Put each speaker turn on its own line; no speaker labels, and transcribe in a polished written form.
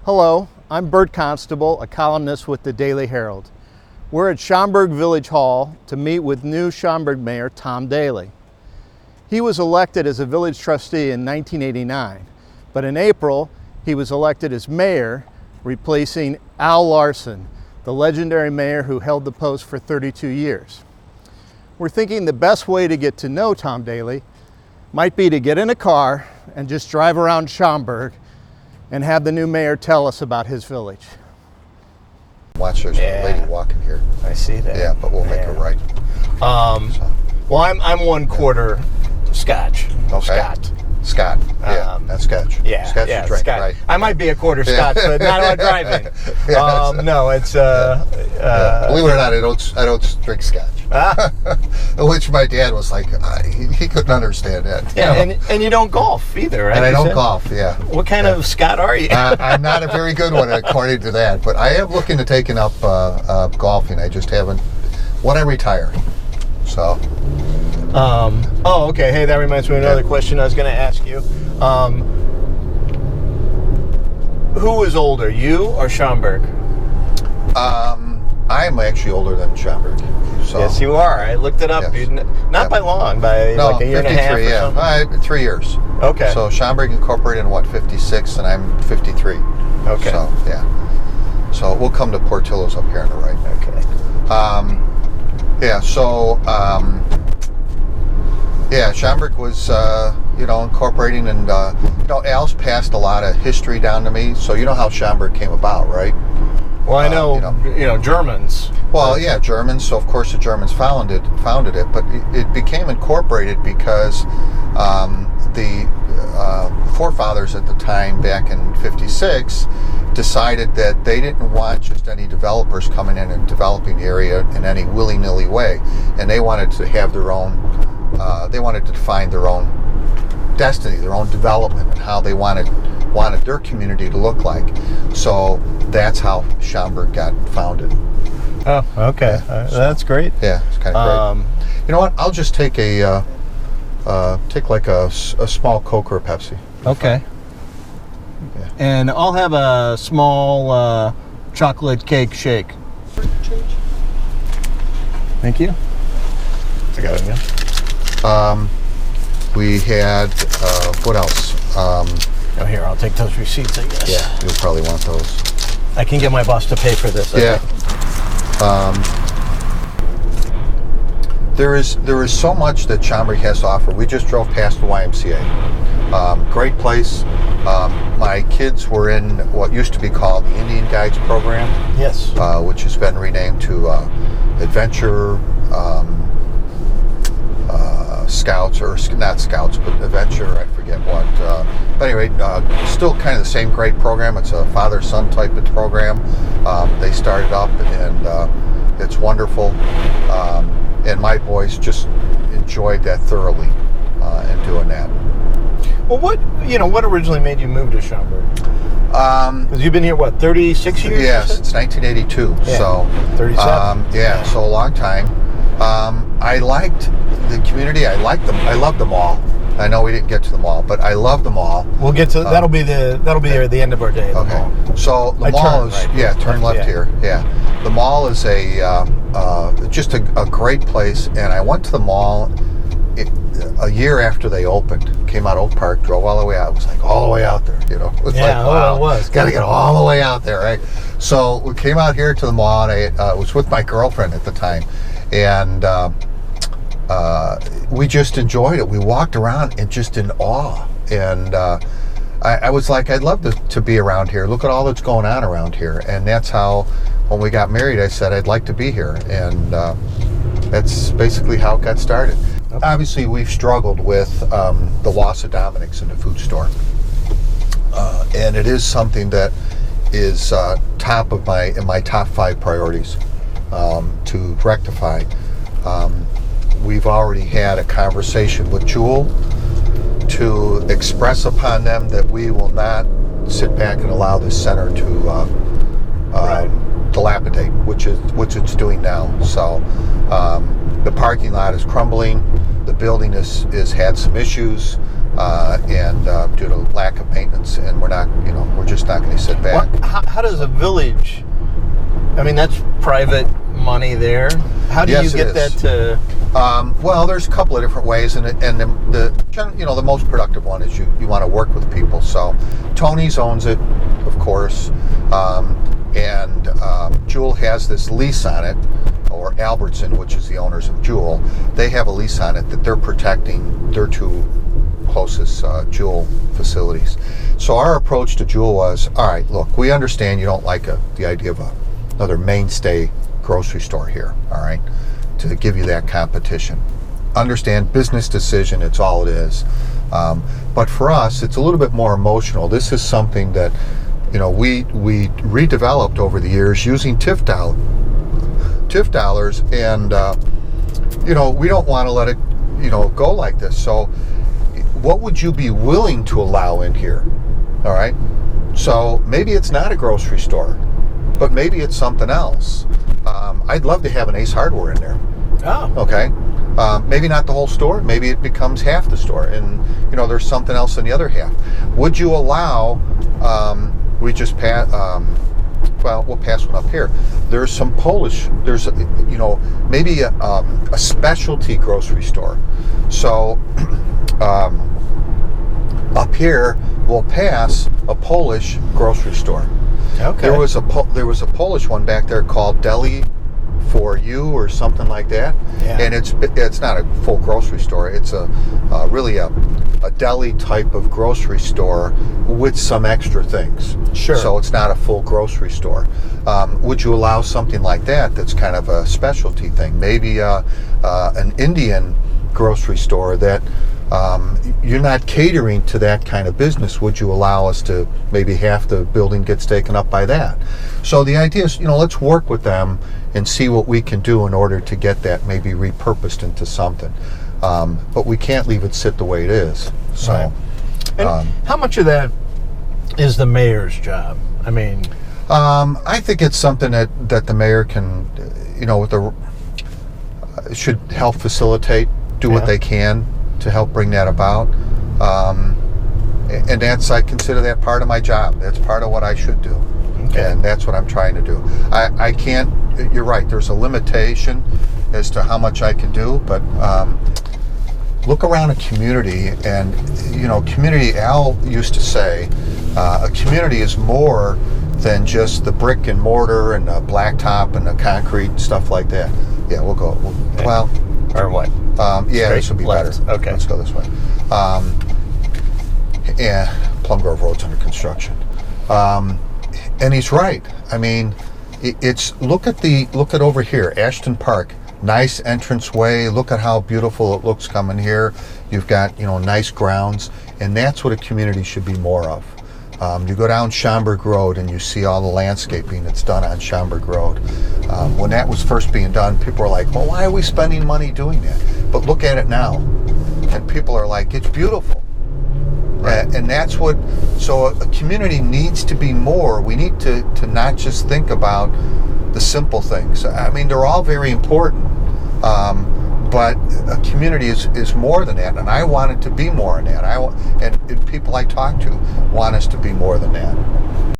Hello, I'm Burt Constable, a columnist with the Daily Herald. We're at Schaumburg Village Hall to meet with new Schaumburg Mayor Tom Dailly. He was elected as a village trustee in 1989, but in April he was elected as mayor, replacing Al Larson, the legendary mayor who held the post for 32 years. We're thinking the best way to get to know Tom Dailly might be to get in a car and just drive around Schaumburg and have the new mayor tell us about his village.
Watch, there's a lady walking here.
I see that.
Yeah, but we'll make it right.
Well, I'm 1/4 Scotch.
Okay. Scott. Yeah, that's Scotch.
Yeah,
Scotch
yeah,
you drink,
Scotch.
right?
I might be a quarter Scotch, but not on driving. No, it's.
Believe it or not, I don't drink Scotch. Which my dad was like, he couldn't understand that.
Yeah, and you don't golf either, right?
And I don't golf. Yeah.
What kind of Scot are you?
I'm not a very good one according to that, but I am looking to taking up golfing. I just haven't. When I retire, so.
Oh, okay. Hey, that reminds me of another question I was going to ask you. Who is older, you or Schaumburg?
I'm actually older than Schaumburg. So.
Yes, you are. I looked it up.
Yes.
Not by long, by like a year and a half or something.
3 years.
Okay.
So Schaumburg incorporated in 56, and I'm 53.
Okay.
So yeah. So we'll come to Portillo's up here on the right.
Okay.
Yeah. So. Yeah, Schaumburg was, incorporating, and, Al's passed a lot of history down to me. So you know how Schaumburg came about, right?
Well, I know, Germans.
Well, yeah, Germans. So of course the Germans founded it, but it became incorporated because the forefathers at the time, back in '56, decided that they didn't want just any developers coming in and developing the area in any willy-nilly way, and they wanted to have their own. They wanted to define their own destiny, their own development, and how they wanted their community to look like. So that's how Schaumburg got founded.
Oh, okay. That's great.
Yeah, it's kind of great. You know what? I'll just take a small Coke or a Pepsi.
Okay.
Yeah.
And I'll have a small chocolate cake shake. Thank you. I got it again.
We had, what else?
Here, I'll take those receipts, I guess.
Yeah, you'll probably want those.
I can get my boss to pay for this.
Yeah. There is so much that Schaumburg has to offer. We just drove past the YMCA. Great place. My kids were in what used to be called the Indian Guides program.
Yes.
Which has been renamed to Adventure Scouts, or not Scouts, but Adventure, I forget what. But anyway, still kind of the same great program. It's a father-son type of program. They started up, and it's wonderful. And my boys just enjoyed that thoroughly in doing that.
Well, what originally made you move to Schaumburg? Because you've been here, 36 years?
Yeah, since 1982.
Yeah,
so
37.
So a long time. I liked the community. I liked them. I loved the mall. I know we didn't get to the mall, but I love the mall.
We'll get to that'll be the end of our day.
Okay. Mall. So the mall is turn left here. Yeah. The mall is just a great place, and I went to the mall a year after they opened. Came out Oak Park, drove all the way out. It was like all the way out there, It was wow.
It was.
Got to get all the way out there, right? So we came out here to the mall, and I was with my girlfriend at the time, and we just enjoyed it. We walked around and just in awe, and I was like, I'd love to be around here. Look at all that's going on around here. And that's how, when we got married, I said I'd like to be here, and that's basically how it got started. Okay. Obviously, we've struggled with the loss of Dominic's in the food store, and it is something that is top of my top 5 priorities to rectify. We've already had a conversation with Jewel to express upon them that we will not sit back and allow this center to dilapidate, which it's doing now. So the parking lot is crumbling. The building is had some issues, and due to lack of maintenance, and we're just not going to sit back.
How does a village, I mean, that's private money there. How do you get that to...
Well, there's a couple of different ways, and the most productive one is you want to work with people. So Tony's owns it, of course, and Jewel has this lease on it, or Albertson, which is the owners of Jewel. They have a lease on it that they're protecting their two closest Jewel facilities. So our approach to Jewel was, all right, look, we understand you don't like the idea of another mainstay grocery store here, all right, to give you that competition. Understand, business decision, it's all it is. But for us, it's a little bit more emotional. This is something that, we redeveloped over the years using TIF dollars, and we don't want to let it go like this. So what would you be willing to allow in here? All right, so maybe it's not a grocery store, but maybe it's something else. I'd love to have an Ace Hardware in there.
Oh,
okay. Maybe not the whole store, maybe it becomes half the store, and there's something else in the other half. Would you allow we just pass we'll pass one up here. There's some Polish, there's maybe a specialty grocery store. So up here we'll pass a Polish grocery store.
Okay.
There was a Polish one back there called Dailly for you or something like that.
Yeah.
And it's not a full grocery store. It's really a deli type of grocery store with some extra things.
Sure.
So it's not a full grocery store. Would you allow something like that that's kind of a specialty thing? Maybe an Indian grocery store that you're not catering to that kind of business. Would you allow us to maybe half the building gets taken up by that? So the idea is, let's work with them and see what we can do in order to get that maybe repurposed into something. But we can't leave it sit the way it is. So,
right. And how much of that is the mayor's job? I mean,
I think it's something that the mayor can, should help facilitate, do what they can to help bring that about. And I consider that part of my job. That's part of what I should do. Okay. And that's what I'm trying to do. I can't, you're right, there's a limitation as to how much I can do, but look around a community, and community, Al used to say, a community is more than just the brick and mortar and the blacktop and the concrete and stuff like that. Yeah, we'll go. Well,
or what?
Yeah, this will be
left.
better.
Okay,
let's go this way. Yeah, Plum Grove Road's under construction, and he's right. I mean, look at over here, Ashton Park. Nice entranceway. Look at how beautiful it looks coming here. You've got nice grounds, and that's what a community should be more of. You go down Schaumburg Road and you see all the landscaping that's done on Schaumburg Road. When that was first being done, people were like, well, why are we spending money doing that? But look at it now, and people are like, it's beautiful. Right. And that's what, so a community needs to be more. We need to not just think about the simple things. I mean, they're all very important, but a community is more than that, and I want it to be more than that. And people I talk to want us to be more than that.